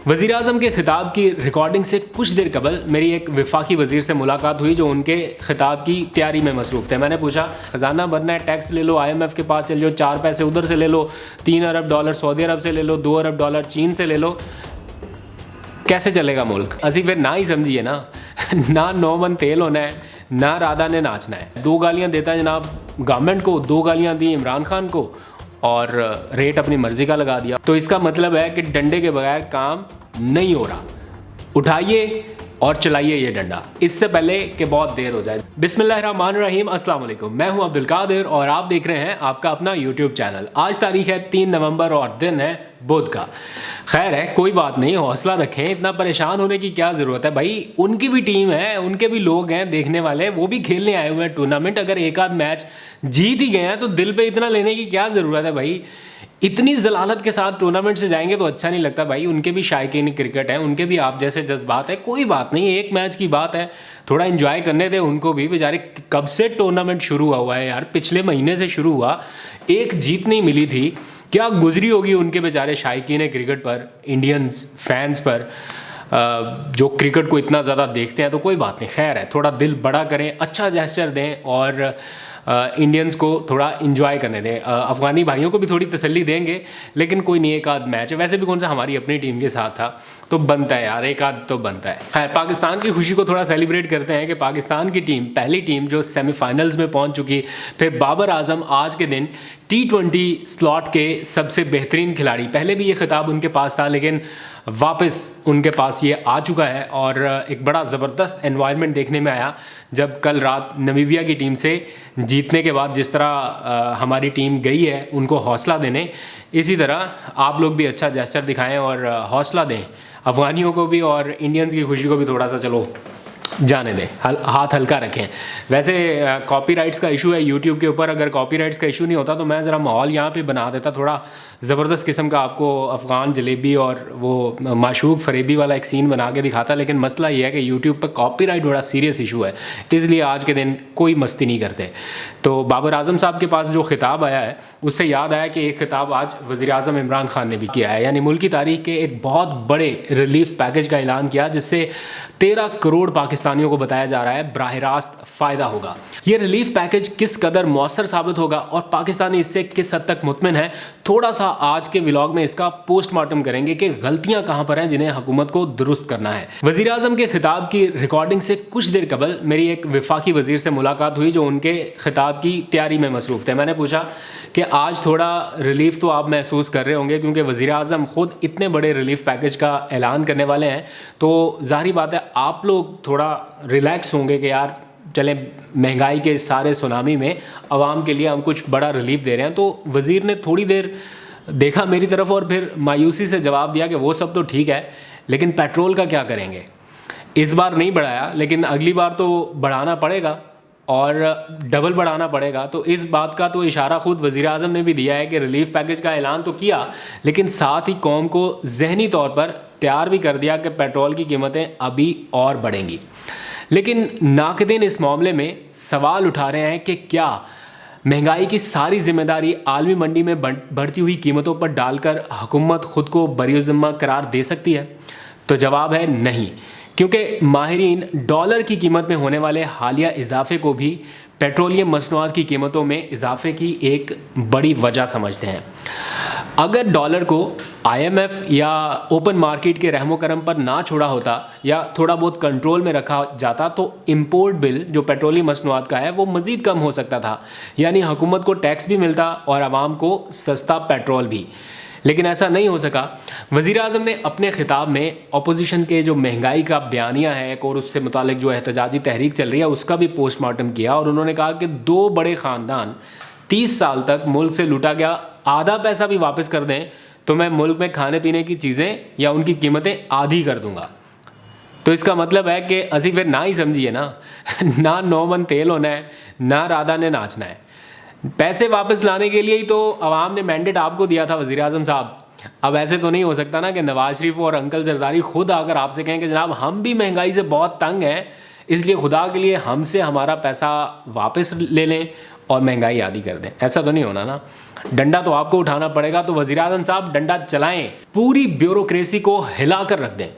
वज़ीर-ए-आज़म के ख़िताब की रिकॉर्डिंग से कुछ देर कबल मेरी एक वफाकी वज़ीर से मुलाकात हुई जो उनके ख़िताब की तैयारी में मसरूफ़ थे। मैंने पूछा ख़जाना भरना है, टैक्स ले लो, IMF के पास चल जाओ, 4 पैसे उधर से ले लो, 3 अरब डॉलर सऊदी अरब से ले लो, 2 अरब डॉलर चीन से ले लो, कैसे चलेगा मुल्क? असी फिर ना ही समझिए ना ना 9 मन तेल होना है, ना राधा ने नाचना है। 2 गालियाँ देता है जनाब गवर्नमेंट को, 2 गालियाँ दी इमरान खान को और रेट अपनी मर्जी का लगा दिया। तो इसका मतलब है कि डंडे के बगैर काम नहीं हो रहा। उठाइए और चलाइए ये डंडा, इससे पहले कि बहुत देर हो जाए। बिस्मिल्लाहिर्रहमानिर्रहीम, अस्सलाम वालेकुम। मैं हूं अब्दुल कादिर और आप देख रहे हैं आपका अपना यूट्यूब चैनल। आज तारीख है 3 नवंबर और दिन है बुध का। खैर है, कोई बात नहीं, हौसला रखें, इतना परेशान होने की क्या ज़रूरत है भाई। उनकी भी टीम है, उनके भी लोग हैं देखने वाले, वो भी खेलने आए हुए हैं टूर्नामेंट। अगर एक आध मैच जीत ही गए हैं तो दिल पे इतना लेने की क्या ज़रूरत है भाई। इतनी जलालत के साथ टूर्नामेंट से जाएंगे तो अच्छा नहीं लगता भाई। उनके भी शायकीन क्रिकेट है, उनके भी आप जैसे जज्बात है। कोई बात नहीं, एक मैच की बात है, थोड़ा एंजॉय करने दे उनको भी। बेचारे कब से टूर्नामेंट शुरू हुआ है यार, पिछले महीने से शुरू हुआ, एक जीत नहीं मिली थी। क्या गुजरी होगी उनके बेचारे शायकीन क्रिकेट पर, इंडियंस फैंस पर जो क्रिकेट को इतना ज़्यादा देखते हैं। तो कोई बात नहीं, खैर है, थोड़ा दिल बड़ा करें, अच्छा जेस्चर दें और इंडियंस को थोड़ा इंजॉय करने दें। अफ़गानी भाइयों को भी थोड़ी तसल्ली देंगे, लेकिन कोई नहीं, एक आध मैच है, वैसे भी कौन सा हमारी अपनी टीम के साथ था, तो बनता है यार, एक आध तो बनता है। खैर, पाकिस्तान की खुशी को थोड़ा सेलिब्रेट करते हैं कि पाकिस्तान की टीम, पहली टीम जो सेमीफाइनल्स में पहुंच चुकी। फिर बाबर आजम आज के दिन T20 स्लॉट के सबसे बेहतरीन खिलाड़ी, पहले भी ये खिताब उनके पास था लेकिन वापस उनके पास ये आ चुका है। और एक बड़ा ज़बरदस्त एनवायरनमेंट देखने में आया जब कल रात नमीबिया की टीम से जीतने के बाद जिस तरह हमारी टीम गई है उनको हौसला देने, इसी तरह आप लोग भी अच्छा जेस्चर दिखाएं और हौसला दें अफ़गानियों को भी और इंडियंस की खुशी को भी थोड़ा सा चलो जाने दें, हाथ हल्का रखें। वैसे कॉपीराइट्स का इशू है यूट्यूब के ऊपर, अगर कॉपीराइट्स का इशू नहीं होता तो मैं ज़रा माहौल यहाँ पे बना देता, थोड़ा ज़बरदस्त किस्म का आपको अफ़गान जलेबी और वो माशूक फरेबी वाला एक सीन बना के दिखाता। लेकिन मसला ये है कि यूट्यूब पर कॉपीराइट बड़ा सीरियस इशू है, इसलिए आज के दिन कोई मस्ती नहीं करते। तो बाबर आजम साहब के पास जो खिताब आया है उससे याद आया कि एक खिताब आज वज़ीर-ए-आज़म इमरान खान ने भी किया है, यानी मुल्क की तारीख के एक बहुत बड़े रिलीफ पैकेज का ऐलान किया जिससे 13 करोड़ पाकिस्तानियों को बताया जा रहा है बराह रास्त फ़ायदा होगा। ये रिलीफ पैकेज किस कदर मौसर साबित होगा और पाकिस्तानी इससे किस हद तक मुतमिन है, थोड़ा सा आज के व्लॉग में इसका पोस्टमार्टम करेंगे कि गलतियां कहां पर हैं जिन्हें हुकूमत को दुरुस्त करना है। वज़ीर आज़म के खिताब की रिकॉर्डिंग से कुछ देर कबल मेरी एक वफाकी वज़ीर से मुलाकात हुई जो उनके खिताब की तैयारी में मसरूफ़ थे। मैंने पूछा कि आज थोड़ा रिलीफ तो आप महसूस कर रहे होंगे क्योंकि वज़ीर आज़म ख़ुद इतने बड़े रिलीफ पैकेज का ऐलान करने वाले हैं, तो ज़ाहिर बात है आप लोग थोड़ा रिलैक्स होंगे कि यार चले महंगाई के सारे सुनामी में आवाम के लिए हम कुछ बड़ा रिलीफ दे रहे हैं। तो वज़ीर ने थोड़ी देर देखा मेरी तरफ और फिर मायूसी से जवाब दिया कि वो सब तो ठीक है, लेकिन पेट्रोल का क्या करेंगे। इस बार नहीं बढ़ाया, लेकिन अगली बार तो बढ़ाना पड़ेगा और डबल बढ़ाना पड़ेगा। तो इस बात का तो इशारा खुद वज़ीर आज़म ने भी दिया है कि रिलीफ पैकेज का ऐलान तो किया, लेकिन साथ ही कौम को ज़हनी तौर पर तैयार भी कर दिया कि पेट्रोल की कीमतें अभी और बढ़ेंगी। लेकिन नाक़दीन इस मामले में सवाल उठा रहे हैं कि क्या महंगाई की सारी जिम्मेदारी आलमी मंडी में बढ़ती हुई कीमतों पर डालकर हुकूमत ख़ुद को बरी-ओ-ज़िम्मा करार दे सकती है? तो जवाब है नहीं, क्योंकि माहिरीन डॉलर की कीमत में होने वाले हालिया इजाफे को भी पेट्रोलियम मसनूआत की कीमतों में इजाफे की एक बड़ी वजह समझते हैं। अगर डॉलर को IMF या ओपन मार्केट के रहमो करम पर ना छोड़ा होता या थोड़ा बहुत कंट्रोल में रखा जाता तो इंपोर्ट बिल जो पेट्रोलियम मसनूआत का है वो मज़ीद कम हो सकता था, यानी हुकूमत को टैक्स भी मिलता और आवाम को सस्ता पेट्रोल भी। लेकिन ऐसा नहीं हो सका। वज़ीर आज़म ने अपने ख़िताब में अपोजिशन के जो महंगाई का बयानिया है एक और उससे मुतालिक जो एहतजाजी तहरीक चल रही है उसका भी पोस्टमार्टम किया और उन्होंने कहा कि 2 बड़े ख़ानदान 30 साल तक मुल्क से लूटा गया आधा पैसा भी वापस कर दें तो मैं मुल्क में खाने पीने की चीज़ें या उनकी कीमतें आधी कर दूंगा। तो इसका मतलब है कि असी फिर ना ही समझिए ना ना 9 मन तेल होना है, ना राधा ने नाचना है। पैसे वापस लाने के लिए ही तो अवाम ने मैंडेट आपको दिया था वज़ीर आज़म साहब। अब ऐसे तो नहीं हो सकता ना कि नवाज शरीफ और अंकल जरदारी खुद आकर आपसे कहें कि जनाब हम भी महंगाई से बहुत तंग हैं, इसलिए खुदा के लिए हमसे हमारा पैसा वापस ले लें और महंगाई आधी कर दें। ऐसा तो नहीं होना ना, डंडा तो आपको उठाना पड़ेगा। तो वज़ीर आज़म साहब डंडा चलाएं, पूरी ब्यूरोक्रेसी को हिला कर रख दें।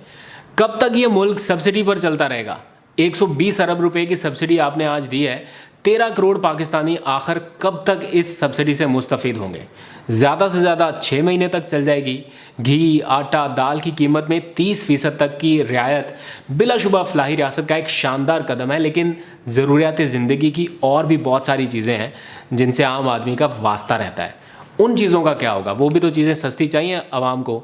कब तक ये मुल्क सब्सिडी पर चलता रहेगा? 120 अरब रुपए की सब्सिडी आपने आज दी है, 13 करोड़ पाकिस्तानी आखिर कब तक इस सब्सिडी से मुस्तफ़ीद होंगे? ज़्यादा से ज़्यादा 6 महीने तक चल जाएगी। घी, आटा, दाल की कीमत में 30% तक की रियायत बिलाशुबा फलाही रियासत का एक शानदार कदम है, लेकिन ज़रूरियात ज़िंदगी की और भी बहुत सारी चीज़ें हैं जिनसे आम आदमी का वास्ता रहता है। उन चीज़ों का क्या होगा? वो भी तो चीज़ें सस्ती चाहिए आवाम को।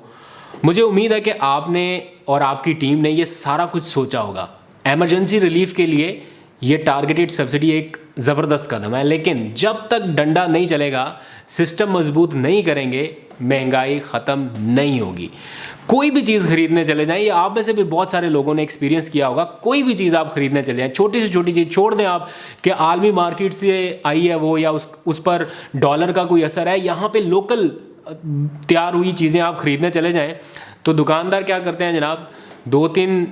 मुझे उम्मीद है कि आपने और आपकी टीम ने ये सारा कुछ सोचा होगा। एमरजेंसी रिलीफ के लिए ये टारगेटेड सब्सिडी एक ज़बरदस्त कदम है, लेकिन जब तक डंडा नहीं चलेगा, सिस्टम मजबूत नहीं करेंगे, महंगाई ख़त्म नहीं होगी। कोई भी चीज़ खरीदने चले जाएं, ये आप में से भी बहुत सारे लोगों ने एक्सपीरियंस किया होगा, कोई भी चीज़ आप खरीदने चले जाएं, छोटी से छोटी चीज़ छोड़ दें आप कि आलमी मार्केट से आई है वो, या उस पर डॉलर का कोई असर है, यहाँ पे लोकल तैयार हुई चीज़ें आप खरीदने चले जाएं तो दुकानदार क्या करते हैं जनाब, 2-3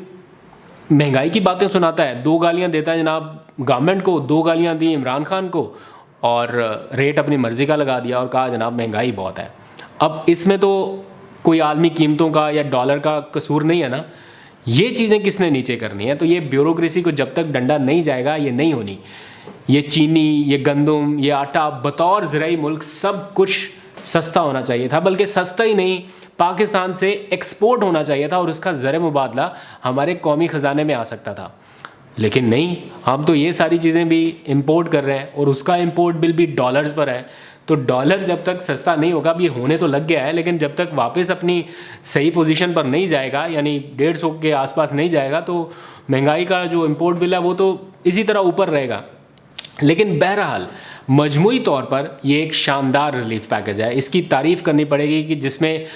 महंगाई की बातें सुनाता है, 2 गालियां देता है जनाब गवर्नमेंट को, 2 गालियां दी इमरान खान को, और रेट अपनी मर्ज़ी का लगा दिया और कहा जनाब महंगाई बहुत है। अब इसमें तो कोई आलमी कीमतों का या डॉलर का कसूर नहीं है ना, ये चीज़ें किसने नीचे करनी है? तो ये ब्यूरोक्रेसी को जब तक डंडा नहीं जाएगा ये नहीं होनी। ये चीनी, ये गंदम, ये आटा, बतौर ज़राई मुल्क सब कुछ सस्ता होना चाहिए था, बल्कि सस्ता ही नहीं, पाकिस्तान से एक्सपोर्ट होना चाहिए था और उसका ज़र मुबादला हमारे कौमी ख़जाने में आ सकता था। लेकिन नहीं, हम तो ये सारी चीज़ें भी इंपोर्ट कर रहे हैं और उसका इंपोर्ट बिल भी डॉलर्स पर है। तो डॉलर जब तक सस्ता नहीं होगा, अब ये होने तो लग गया है, लेकिन जब तक वापस अपनी सही पोजीशन पर नहीं जाएगा, यानी 150 के आसपास नहीं जाएगा, तो महंगाई का जो इंपोर्ट बिल है वो तो इसी तरह ऊपर रहेगा। लेकिन बहरहाल मजमूई तौर पर ये एक शानदार रिलीफ पैकेज है। इसकी तारीफ़ करनी पड़ेगी कि जिसमें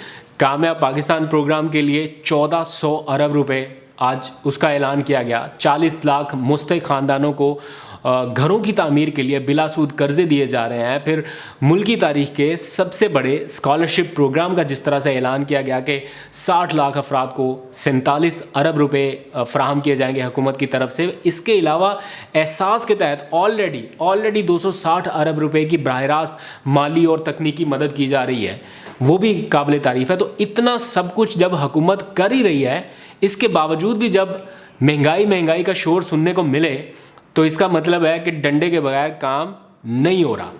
कामयाब पाकिस्तान प्रोग्राम के लिए 1400 अरब रुपए आज उसका ऐलान किया गया। 40 लाख मुस्तहिक ख़ानदानों को घरों की तामीर के लिए बिलासूद कर्जे दिए जा रहे हैं। फिर मुल्की तारीख के सबसे बड़े स्कॉलरशिप प्रोग्राम का जिस तरह से ऐलान किया गया कि 60 लाख अफराद को 47 अरब रुपए फ़राहम किए जाएंगे हुकूमत की तरफ से। इसके अलावा एहसास के तहत ऑलरेडी 260 अरब रुपए की बराह रास्त माली और तकनीकी मदद की जा रही है, वो भी काबिल तारीफ़ है। तो इतना सब कुछ जब हुकूमत कर ही रही है, इसके बावजूद भी जब महंगाई का शोर सुनने को मिले, तो इसका मतलब है कि डंडे के बगैर काम नहीं हो रहा।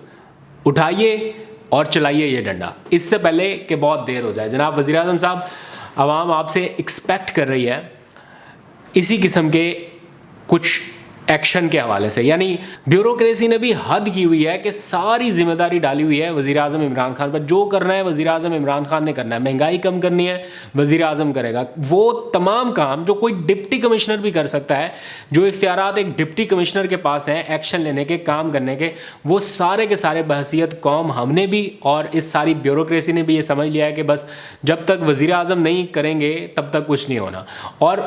उठाइए और चलाइए ये डंडा, इससे पहले कि बहुत देर हो जाए। जनाब वज़ीर आज़म साहब, आवाम आपसे एक्सपेक्ट कर रही है इसी किस्म के कुछ एक्शन के हवाले से। यानी ब्यूरोक्रेसी ने भी हद की हुई है कि सारी जिम्मेदारी डाली हुई है वज़ीर आज़म इमरान खान पर। जो करना है वज़ीर आज़म इमरान खान ने करना है। महंगाई कम करनी है वज़ीर आज़म करेगा। वो तमाम काम जो कोई डिप्टी कमिश्नर भी कर सकता है, जो इख्तियारात एक डिप्टी कमिश्नर के पास हैं एक्शन लेने के, काम करने के, वो सारे के सारे बहसीत कौम हमने भी और इस सारी ब्यूरोक्रेसी ने भी ये समझ लिया है कि बस जब तक वज़ीर आज़म नहीं करेंगे तब तक कुछ नहीं होना। और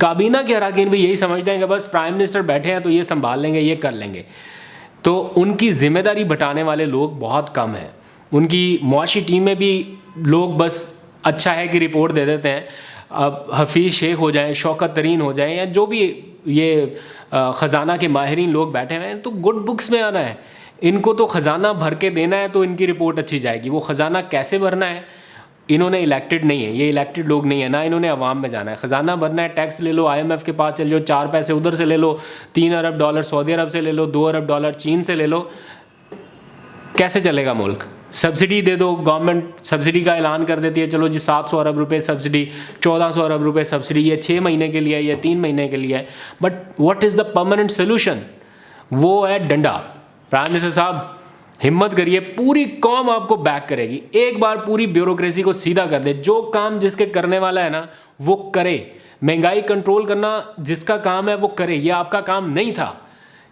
काबीना के अरकान भी यही समझते हैं कि बस प्राइम मिनिस्टर बैठे हैं तो ये संभाल लेंगे, ये कर लेंगे। तो उनकी जिम्मेदारी बटाने वाले लोग बहुत कम हैं। उनकी मुआशी टीम में भी लोग बस अच्छा है कि रिपोर्ट दे देते हैं। अब हफीज़ शेख हो जाएं, शौकत तरीन हो जाएं, या जो भी ये ख़जाना के माहिरीन लोग बैठे हुए हैं, तो गुड बुक्स में आना है। इनको तो ख़जाना भर के देना है तो इनकी रिपोर्ट अच्छी जाएगी। वो ख़जाना कैसे भरना है, इन्होंने इलेक्टेड नहीं है, ये इलेक्टेड लोग नहीं है ना, इन्होंने अवाम में जाना है। ख़जाना भरना है, टैक्स ले लो, IMF के पास चल जाओ, 4 पैसे उधर से ले लो, 3 अरब डॉलर सऊदी अरब से ले लो, 2 अरब डॉलर चीन से ले लो। कैसे चलेगा मुल्क? सब्सिडी दे दो, गवर्नमेंट सब्सिडी का ऐलान कर देती है, चलो जी 700 अरब रुपए सब्सिडी, 1400 अरब रुपए सब्सिडी, ये 6 महीने के लिए, ये 3 महीने के लिए है। But what is the permanent solution? वो है डंडा। प्राइम मिनिस्टर साहब हिम्मत करिए, पूरी कौम आपको बैक करेगी। एक बार पूरी ब्यूरोक्रेसी को सीधा कर दे। जो काम जिसके करने वाला है ना वो करे। महंगाई कंट्रोल करना जिसका काम है वो करे। ये आपका काम नहीं था,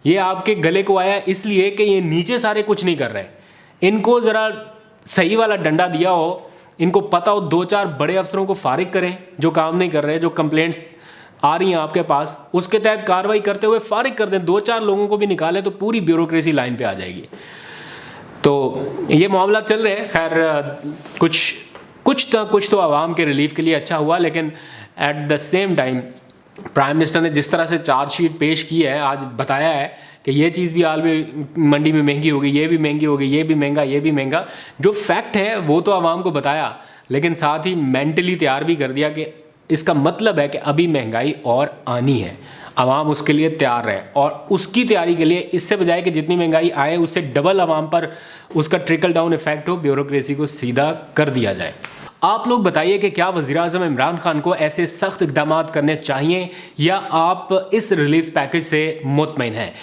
ये आपके गले को आया इसलिए कि ये नीचे सारे कुछ नहीं कर रहे। इनको ज़रा सही वाला डंडा दिया हो, इनको पता हो, 2-4 बड़े अफसरों को फारिग करें जो काम नहीं कर रहे, जो कंप्लेंट्स आ रही हैं आपके पास, उसके तहत कार्रवाई करते हुए फारिग कर दें। 2-4 लोगों को भी निकालें तो पूरी ब्यूरोक्रेसी लाइन पे आ जाएगी। तो ये मामला चल रहे हैं। खैर कुछ तो आवाम के रिलीफ के लिए अच्छा हुआ, लेकिन at the same time prime minister ने जिस तरह से चार्जशीट पेश की है, आज बताया है कि ये चीज़ भी हाल में मंडी में महंगी होगी, ये भी महंगी होगी, ये भी महंगा, ये भी महंगा। जो फैक्ट है वो तो आवाम को बताया, लेकिन साथ ही मेंटली तैयार भी कर दिया कि इसका मतलब है कि अभी महंगाई और आनी है, आवाम उसके लिए तैयार रहे। और उसकी तैयारी के लिए इससे बजाय कि जितनी महंगाई आए उससे डबल आवाम पर उसका ट्रिकल डाउन इफेक्ट हो, ब्यूरोक्रेसी को सीधा कर दिया जाए। आप लोग बताइए कि क्या वज़ीर-ए-आज़म इमरान खान को ऐसे सख्त इक़दाम करने चाहिए या आप इस रिलीफ पैकेज से मुतमईन हैं?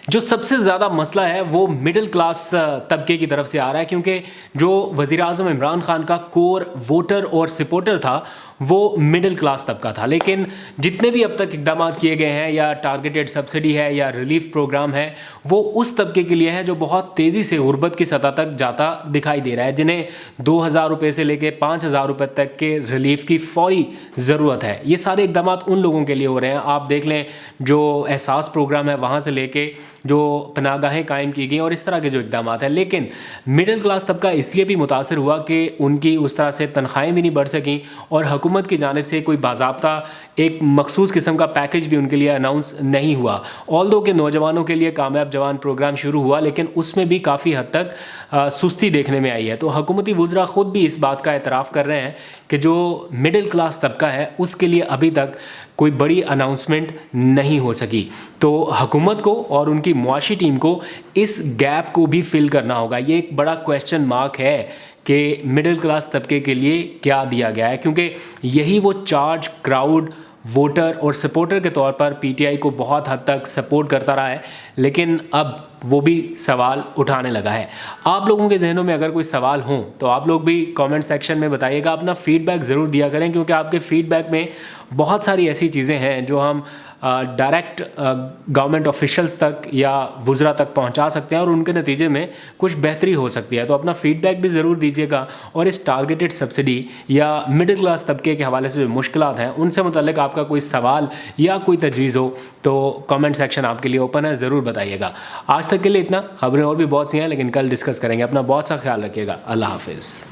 जो सबसे ज़्यादा मसला है वो मिडिल क्लास तबके की तरफ से आ रहा है, क्योंकि जो वज़ीर-ए-आज़म इमरान खान का कोर वोटर और सपोर्टर था वो मिडिल क्लास तबका था। लेकिन जितने भी अब तक इक़दाम किए गए हैं, या टारगेटेड सब्सिडी है या रिलीफ प्रोग्राम है, वो उस तबके के लिए है जो बहुत तेज़ी से गुर्बत की सतह तक जाता दिखाई दे रहा है, जिन्हें 2,000 रुपये से लेकर 5,000 रुपये तक के रिलीफ की फौरी ज़रूरत है। ये सारे इक़दाम उन लोगों के लिए हो रहे हैं। आप देख लें, जो एहसास प्रोग्राम है वहाँ से लेके जो पनाहगाहें कायम की गई और इस तरह के जो इक़दाम हैं। लेकिन मिडिल क्लास तबका इसलिए भी मुतासर हुआ कि उनकी उस तरह से तनख्वाहें भी नहीं बढ़ सकें और हुकूमत की जानिब से कोई बाज़ाब्ता एक मखसूस किस्म का पैकेज भी उनके लिए अनाउंस नहीं हुआ। ऑल्दो के नौजवानों के लिए कामयाब जवान प्रोग्राम शुरू हुआ, लेकिन उसमें भी काफ़ी हद तक सुस्ती देखने में आई है। तो हुकूमती वुज़रा ख़ुद भी इस बात का एतराफ़ कर रहे हैं कि जो मिडिल क्लास तबका है उसके लिए अभी तक कोई बड़ी अनाउंसमेंट नहीं हो सकी। तो हुकूमत को और उनकी मुआशी टीम को इस गैप को भी फिल करना होगा। ये एक बड़ा क्वेश्चन मार्क है कि मिडिल क्लास तबके के लिए क्या दिया गया है, क्योंकि यही वो चार्ज क्राउड वोटर और सपोर्टर के तौर पर पीटीआई को बहुत हद तक सपोर्ट करता रहा है, लेकिन अब वो भी सवाल उठाने लगा है। आप लोगों के जहनों में अगर कोई सवाल हो तो आप लोग भी कमेंट सेक्शन में बताइएगा, अपना फीडबैक ज़रूर दिया करें, क्योंकि आपके फीडबैक में बहुत सारी ऐसी चीज़ें हैं जो हम डायरेक्ट गवर्नमेंट ऑफिशियल्स तक या वुज़रा तक पहुंचा सकते हैं और उनके नतीजे में कुछ बेहतरी हो सकती है। तो अपना फीडबैक भी ज़रूर दीजिएगा और इस टारगेटेड सब्सिडी या मिडिल क्लास तबके के हवाले से जो मुश्किलात हैं उनसे मुतल्लिक़ आपका कोई सवाल या कोई तजवीज़ हो तो कमेंट सेक्शन आपके लिए ओपन है, ज़रूर बताइएगा। आज तक के लिए इतना। खबरें और भी बहुत सी हैं, लेकिन कल डिस्कस करेंगे। अपना बहुत सा ख्याल रखिएगा। अल्लाह हाफिज़।